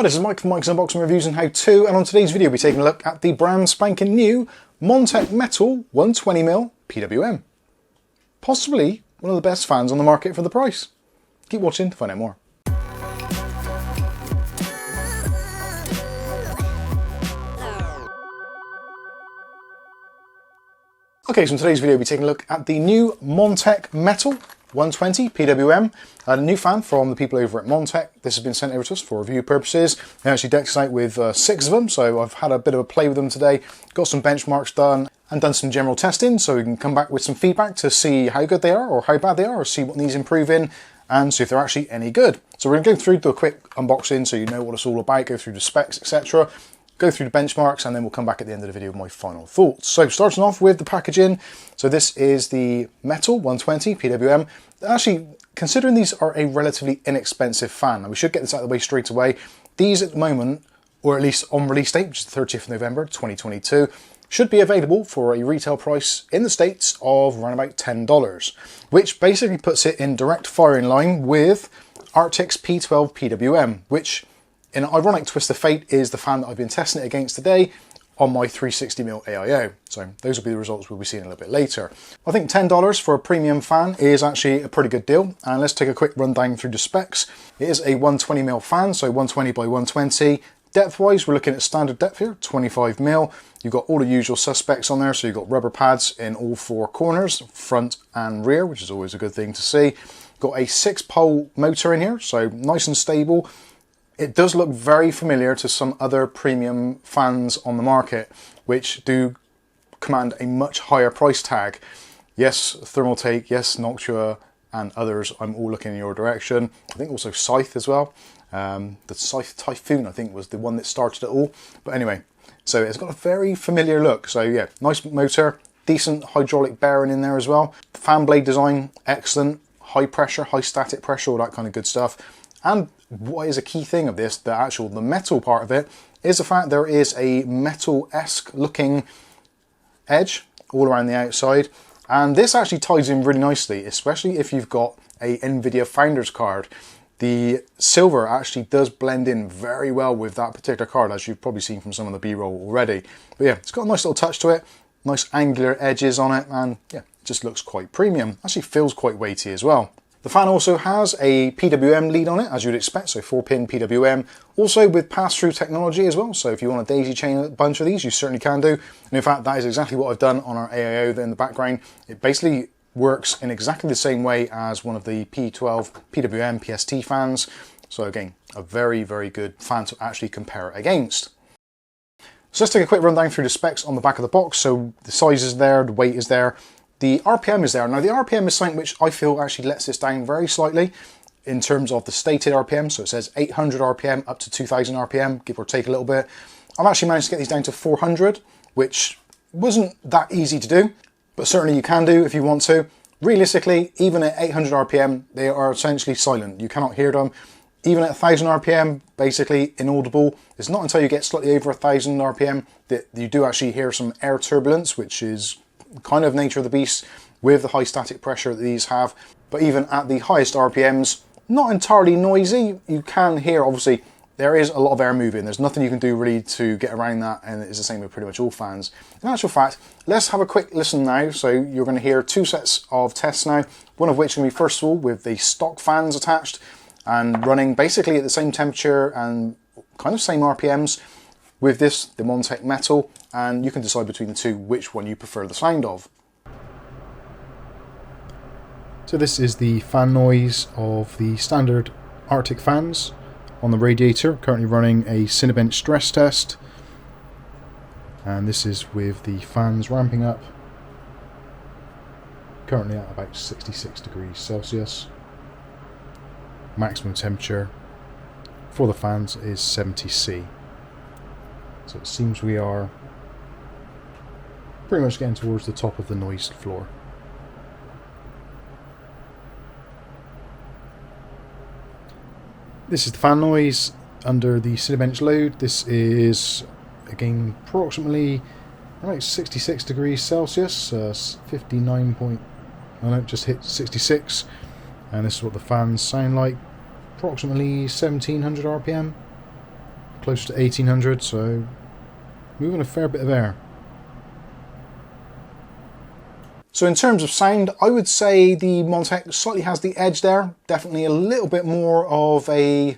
Hi, this is Mike from Mike's Unboxing Reviews and How To, and on today's video we'll be taking a look at the brand spanking new Montech METAL 120mm PWM. Possibly one of the best fans on the market for the price. Keep watching to find out more. Okay, so in today's video we'll be taking a look at the new Montech METAL 120 PWM, a new fan from the people over at Montech. This has been sent over to us for review purposes. They actually decked us out with 6 of them, so I've had a bit of a play with them today, got some benchmarks done and done some general testing, so we can come back with some feedback to see how good they are or how bad they are, or see what needs improving and see if they're actually any good. So we're going to go through, do a quick unboxing so you know what it's all about, go through the specs, etc. Go through the benchmarks, and then we'll come back at the end of the video with my final thoughts. So starting off with the packaging, so this is the METAL 120 PWM. Actually, considering these are a relatively inexpensive fan, and we should get this out of the way straight away, these at the moment, or at least on release date, which is the 30th of November 2022, should be available for a retail price in the States of around about $10, which basically puts it in direct firing line with Arctic's P12 PWM, which in an ironic twist of fate is the fan that I've been testing it against today on my 360mm AIO. So those will be the results we'll be seeing a little bit later. I think $10 for a premium fan is actually a pretty good deal. And let's take a quick rundown through the specs. It is a 120mm fan, so 120 by 120. Depth-wise, we're looking at standard depth here, 25mm. You've got all the usual suspects on there, so you've got rubber pads in all 4 corners, front and rear, which is always a good thing to see. Got a 6-pole motor in here, so nice and stable. It does look very familiar to some other premium fans on the market, which do command a much higher price tag. Yes, Thermaltake, yes, Noctua, and others, I'm all looking in your direction. I think also Scythe as well. The Scythe Typhoon, I think, was the one that started it all. But anyway, so it's got a very familiar look. So yeah, nice motor, decent hydraulic bearing in there as well. Fan blade design, excellent. High pressure, high static pressure, all that kind of good stuff. And what is a key thing of this, the metal part of it, is the fact there is a metal-esque looking edge all around the outside. And this actually ties in really nicely, especially if you've got a NVIDIA Founders card. The silver actually does blend in very well with that particular card, as you've probably seen from some of the B-roll already. But yeah, it's got a nice little touch to it, nice angular edges on it, and yeah, it just looks quite premium. Actually feels quite weighty as well. The fan also has a PWM lead on it, as you'd expect, so 4-pin PWM, also with pass-through technology as well, so if you want to daisy chain a bunch of these, you certainly can do. And in fact, that is exactly what I've done on our AIO there in the background. It basically works in exactly the same way as one of the P12 PWM PST fans, so again, a very, very good fan to actually compare it against. So let's take a quick rundown through the specs on the back of the box. So the size is there, the weight is there. The RPM is there. Now the RPM is something which I feel actually lets this down very slightly in terms of the stated RPM. So it says 800 RPM up to 2000 RPM, give or take a little bit. I've actually managed to get these down to 400, which wasn't that easy to do, but certainly you can do if you want to. Realistically, even at 800 RPM, they are essentially silent. You cannot hear them. Even at 1000 RPM, basically inaudible. It's not until you get slightly over 1000 RPM that you do actually hear some air turbulence, which is kind of nature of the beast with the high static pressure that these have. But even at the highest RPMs, not entirely noisy. You can hear, obviously, there is a lot of air moving. There's nothing you can do really to get around that, and it's the same with pretty much all fans. In actual fact, let's have a quick listen now. So you're going to hear 2 sets of tests now, one of which is going to be first of all with the stock fans attached and running basically at the same temperature and kind of same RPMs with this, the Montech METAL, and you can decide between the two which one you prefer the sound of. So this is the fan noise of the standard Arctic fans on the radiator, currently running a Cinebench stress test, and this is with the fans ramping up, currently at about 66 degrees Celsius. Maximum temperature for the fans is 70°C. So it seems we are pretty much getting towards the top of the noise floor. This is the fan noise under the Cinebench load. This is again approximately about 66 degrees Celsius, 59 point, I know, just hit 66, and this is what the fans sound like, approximately 1700 RPM. close to 1800, so moving a fair bit of air. So in terms of sound, I would say the Montech slightly has the edge there. Definitely a little bit more of a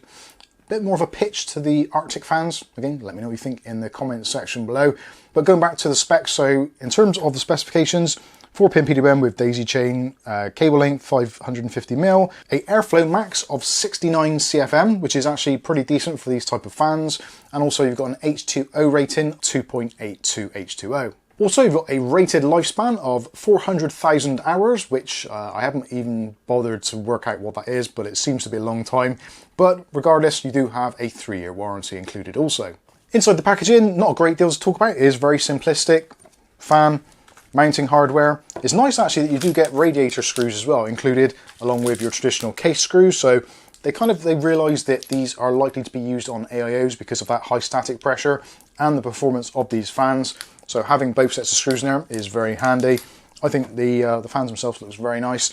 pitch to the Arctic fans. Again, let me know what you think in the comments section below. But going back to the specs, so in terms of the specifications, 4-pin PWM with daisy chain, cable length 550mm, a airflow max of 69 CFM, which is actually pretty decent for these type of fans. And also you've got an H2O rating, 2.82 H2O. Also, you've got a rated lifespan of 400,000 hours, which I haven't even bothered to work out what that is, but it seems to be a long time. But regardless, you do have a 3-year warranty included also. Inside the packaging, not a great deal to talk about. It is very simplistic. Fan, mounting hardware. It's nice actually that you do get radiator screws as well included, along with your traditional case screws. So they realised that these are likely to be used on AIOs because of that high static pressure and the performance of these fans. So having both sets of screws in there is very handy. I think the fans themselves looks very nice.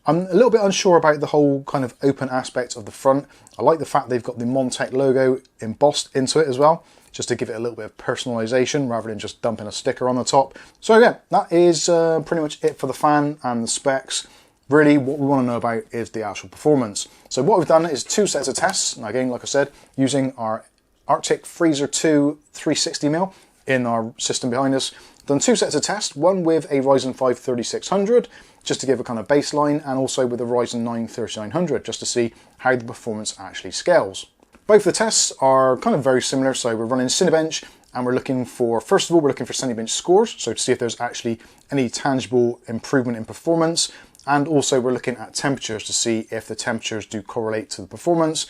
I'm a little bit unsure about the whole kind of open aspect of the front. I like the fact they've got the Montech logo embossed into it as well, just to give it a little bit of personalisation rather than just dumping a sticker on the top. So yeah, that is pretty much it for the fan and the specs. Really, what we want to know about is the actual performance. So what we've done is 2 sets of tests. And again, like I said, using our Arctic Freezer 2 360mm in our system behind us. Done 2 sets of tests, one with a Ryzen 5 3600, just to give a kind of baseline, and also with a Ryzen 9 3900, just to see how the performance actually scales. Both the tests are kind of very similar, so we're running Cinebench, and we're looking for, first of all, we're looking for Cinebench scores, so to see if there's actually any tangible improvement in performance, and also we're looking at temperatures to see if the temperatures do correlate to the performance,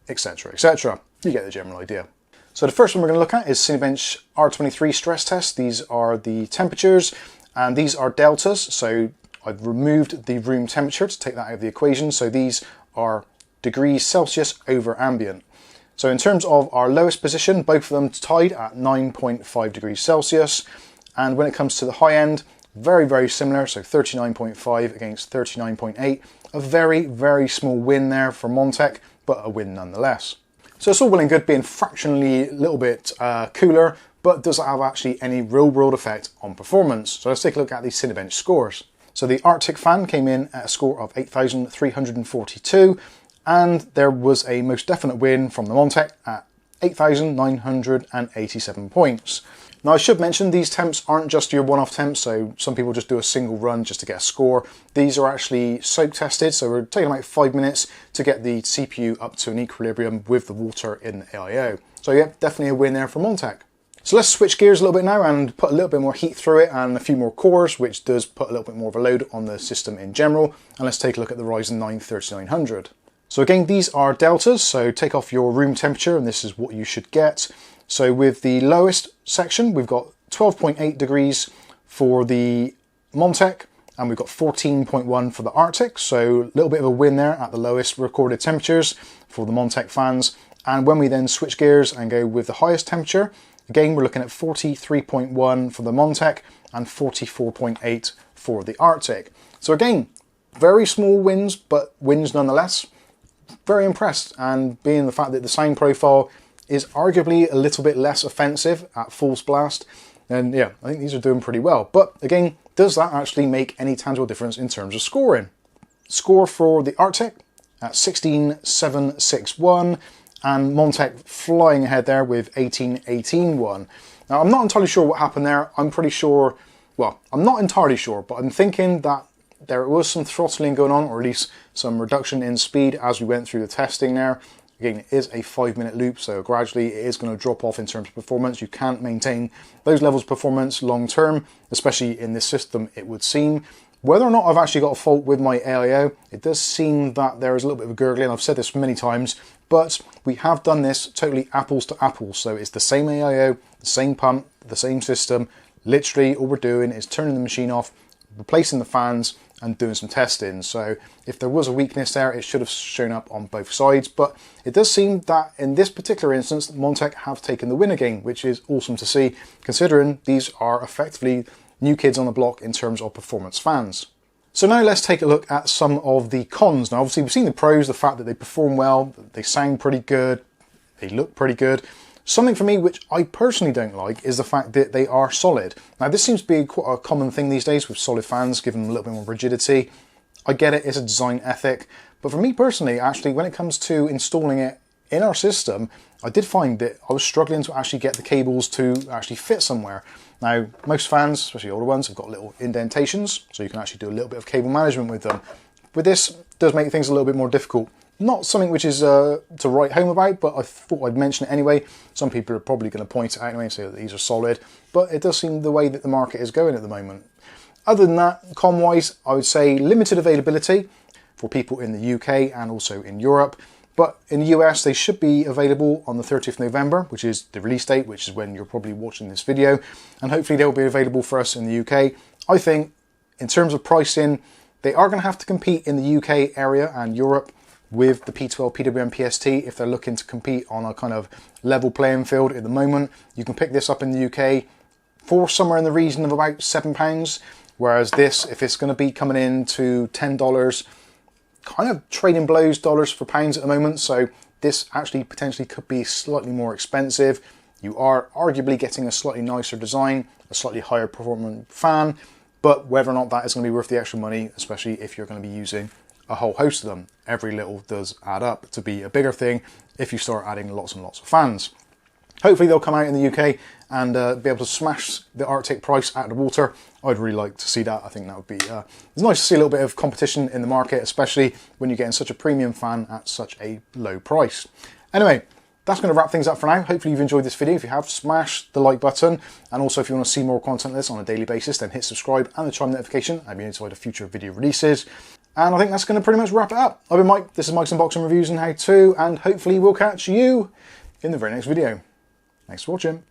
etc, etc. You get the general idea. So the first one we're going to look at is Cinebench R23 stress test. These are the temperatures, and these are deltas. So I've removed the room temperature to take that out of the equation. So these are degrees Celsius over ambient. So in terms of our lowest position, both of them tied at 9.5 degrees Celsius. And when it comes to the high end, very, very similar. So 39.5 against 39.8. A very, very small win there for Montech, but a win nonetheless. So it's all well and good being fractionally a little bit cooler, but does it have actually any real world effect on performance? So let's take a look at the Cinebench scores. So the Arctic fan came in at a score of 8,342, and there was a most definite win from the Montech at 8,987 points. Now I should mention these temps aren't just your one-off temps, so some people just do a single run just to get a score. These are actually soak tested, so we're taking about 5 minutes to get the CPU up to an equilibrium with the water in the AIO. So yeah, definitely a win there for Montech. So let's switch gears a little bit now and put a little bit more heat through it and a few more cores, which does put a little bit more of a load on the system in general. And let's take a look at the Ryzen 9 3900. So again, these are deltas, so take off your room temperature and this is what you should get. So with the lowest section, we've got 12.8 degrees for the Montech, and we've got 14.1 for the Arctic. So a little bit of a win there at the lowest recorded temperatures for the Montech fans. And when we then switch gears and go with the highest temperature, again, we're looking at 43.1 for the Montech and 44.8 for the Arctic. So again, very small wins, but wins nonetheless. Very impressed, and being the fact that the sound profile is arguably a little bit less offensive at full blast, then yeah, I think these are doing pretty well. But again, does that actually make any tangible difference in terms of scoring? Score for the Arctic at 16,761, and Montech flying ahead there with 18,181. Now I'm not entirely sure what happened there. I'm pretty sure, well, I'm not entirely sure, but I'm thinking that there was some throttling going on, or at least some reduction in speed as we went through the testing there. Again, it is a 5-minute loop, so gradually it is going to drop off in terms of performance. You can't maintain those levels of performance long term, especially in this system, it would seem. Whether or not I've actually got a fault with my AIO, it does seem that there is a little bit of a gurgling. I've said this many times, but we have done this totally apples to apples. So it's the same AIO, the same pump, the same system. Literally all we're doing is turning the machine off, replacing the fans, and doing some testing. So if there was a weakness there, it should have shown up on both sides. But it does seem that in this particular instance, Montech have taken the win again, which is awesome to see, considering these are effectively new kids on the block in terms of performance fans. So now let's take a look at some of the cons. Now obviously we've seen the pros, the fact that they perform well, they sound pretty good, they look pretty good. Something for me which I personally don't like is the fact that they are solid. Now this seems to be quite a common thing these days with solid fans, giving them a little bit more rigidity. I get it, it's a design ethic, but for me personally, actually, when it comes to installing it in our system, I did find that I was struggling to actually get the cables to actually fit somewhere. Now, most fans, especially older ones, have got little indentations, so you can actually do a little bit of cable management with them. With this, it does make things a little bit more difficult. Not something which is to write home about, but I thought I'd mention it anyway. Some people are probably going to point it out anyway and say that these are solid, but it does seem the way that the market is going at the moment. Other than that, COM-wise, I would say limited availability for people in the UK and also in Europe. But in the US, they should be available on the 30th of November, which is the release date, which is when you're probably watching this video. And hopefully they'll be available for us in the UK. I think in terms of pricing, they are going to have to compete in the UK area and Europe with the P12 PWM PST if they're looking to compete on a kind of level playing field at the moment. You can pick this up in the UK for somewhere in the region of about £7, whereas this, if it's going to be coming in to $10, kind of trading blows dollars for pounds at the moment, so this actually potentially could be slightly more expensive. You are arguably getting a slightly nicer design, a slightly higher performance fan, but whether or not that is going to be worth the extra money, especially if you're going to be using a whole host of them. Every little does add up to be a bigger thing if you start adding lots and lots of fans. Hopefully they'll come out in the UK and be able to smash the Arctic price out of the water. I'd really like to see that. I think that would be it's nice to see a little bit of competition in the market, especially when you're getting such a premium fan at such a low price. Anyway, that's going to wrap things up for now. Hopefully you've enjoyed this video. If you have, smash the like button. And also if you want to see more content like this on a daily basis, then hit subscribe and the chime notification. I'll be notified of future video releases. And I think that's going to pretty much wrap it up. I've been Mike, this is Mike's Unboxing Reviews and How To, and hopefully we'll catch you in the very next video. Thanks for watching.